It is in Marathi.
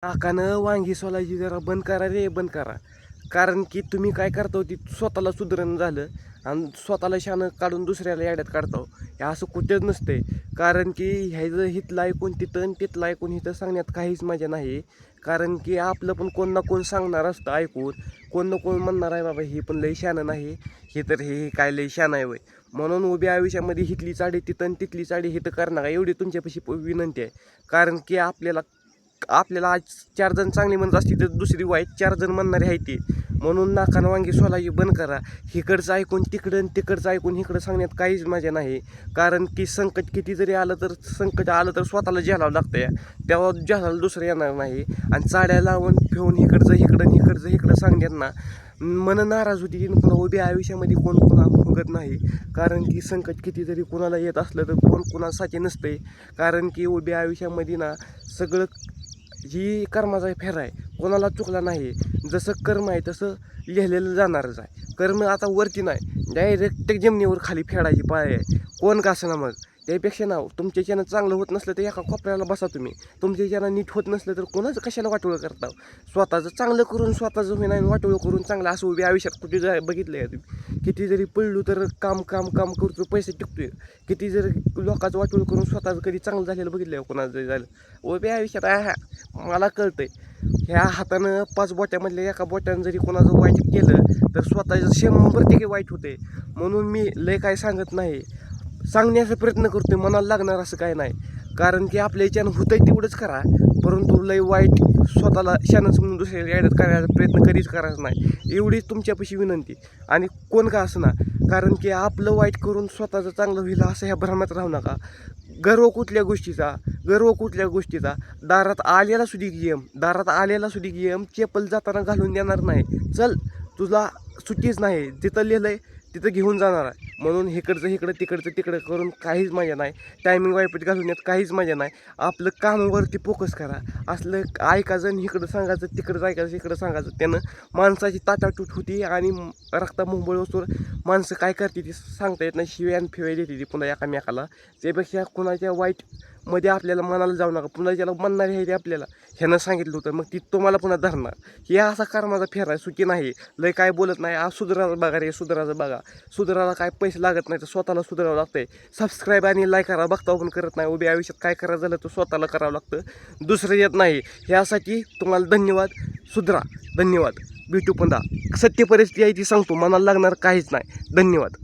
नाकानं वांगी सोलायची जरा बंद करा रे, बंद करा. कारण की तुम्ही काय करता ती स्वतःला सुधारण झालं आणि स्वतःला शानं काढून दुसऱ्याला याड्यात काढता. हे असं कुठेच नसतंय. कारण की ह्याचं हितलं ऐकून तिथं आणि तिथलं ऐकून इथं सांगण्यात काहीच मजा नाही. कारण की आपलं पण कोण ना कोण सांगणार असतं ऐकून. कोण ना कोण म्हणणार आहे बाबा ही पण लई शहाणं नाही, हे तर हे काय लई शहाणं आहे वय. म्हणून उभ्या आयुष्यामध्ये हितली चाडी तिथं आणि तिथली चाडी हिथं करणार एवढी तुमच्यापाशी विनंती आहे. कारण की आपल्याला आपल्याला आज 4 जण चांगली म्हणत असतील तर दुसरी वाईट 4 जण म्हणणारे आहे ते. म्हणून नाकानं वांगी सोलायची बंद करा. इकडचं ऐकून तिकडं आणि तिकडचं ऐकून इकडं सांगण्यात काहीच मजा नाही. कारण की संकट किती जरी आलं तर संकट आलं तर स्वतःला झेलावं लागतं या. तेव्हा झेलायला दुसरं येणार नाही. आणि चाड्या लावून फिरून इकडचं इकडं इकडचं इकडं सांगण्यात ना मन नाराज होती. पुन्हा उभ्या आयुष्यामध्ये कोण पुन्हा फुगत नाही. कारण की संकट किती जरी कोणाला येत असलं तर कोण कुणासाठी नसतंय. कारण की उभ्या आयुष्यामध्ये ना सगळं ही कर्माचा फेरा आहे. कोणाला चुकला नाही. जसं कर्म आहे तसं लिहिलेलं जाणारच आहे. कर्म आता वरती नाही, डायरेक्ट जमिनीवर खाली फेडायची पाळी आहे. कोण का ना मग त्यापेक्षा ना तुमच्याच्यानं चांगलं होत नसलं तर एका कोपऱ्याला बसा तुम्ही. तुमच्याच्यानं नीट होत नसलं तर कोणाचं कशाला वाटोळं करता. स्वतःचं चांगलं करून स्वतःचं होईना वाटोळं करून चांगलं असं उभ्या आयुष्यात कुठे बघितलं आहे तुम्ही. किती जरी पडलो तर काम काम काम करतो पैसे टिकतोय. किती जरी लोकांचं वाटोळं करून स्वतःचं कधी चांगलं झालेलं बघितलं आहे कोणाचं जरी झालं. उभ्या आयुष्यात मला कळतंय ह्या हातानं 5 बोट्यामधल्या एका बोट्यानं जरी कोणाचं वाईट केलं तर स्वतःचं 100% वाईट होते. म्हणून मी लय काय सांगत नाही, सांगण्याचा प्रयत्न करतोय. मनाला लागणार असं काय नाही. कारण की आपल्या याच्यानं होतंय तेवढंच करा. परंतु लय वाईट स्वतःला शानच म्हणून दुसऱ्याला याड्यात करायचा प्रयत्न कधीच करायचा नाही. एवढीच तुमच्यापाशी विनंती. आणि कोण का असं ना, कारण की आपलं वाईट करून स्वतःचं चांगलं होईल असं ह्या भ्रमात राहू नका. गर्व कुठल्या गोष्टीचा दारात आलेला सुद्धा गेम चेपल जाताना घालून देणार नाही. चल तुला सुट्टीच नाही, जिथं लिहिलंय तिथं घेऊन जाणार आहे. म्हणून इकडचं इकडं तिकडचं तिकडं करून काहीच मजा नाही. टायमिंग वायपट घालून येत काहीच मजा नाही. आपलं कामावरती फोकस करा. असलं ऐकायचं इकडं सांगायचं तिकडं ऐकायचं इकडं सांगायचं त्यानं माणसाची ताटातूट होती आणि रक्ता मुंबळ वस्तूवर माणसं काय करते ती सांगता येत नाही. शिव्या आणि फिव्या देते ती पुन्हा एकामेकाला. त्यापेक्षा कुणाच्या वाईटमध्ये आपल्याला मनाला जाऊ नका. पुन्हा ज्याला म्हणणारे आहे ते आपल्याला ह्यानं सांगितलं होतं मग ती तुम्हाला पुन्हा धरणार. हे असा कर्माचा फेरा आहे. सुखी नाही लय काय बोलत नाही. आज सुधारायचं बघा रे, सुधारायचं बघा. सुधारायला काय पैसे लागत नाही तर स्वतःला सुधारावं लागतंय. सबस्क्राईब आणि लाईक करा. बघता पण करत नाही. उभ्या आयुष्यात काय करायचं झालं तर स्वतःला करावं लागतं, दुसरं येत नाही. ह्यासाठी तुम्हाला धन्यवाद. सुधरा. धन्यवाद. भेटू पुन्हा. सत्य परिस्थिती आहे ती सांगतो. मनाला लागणार काहीच नाही. धन्यवाद.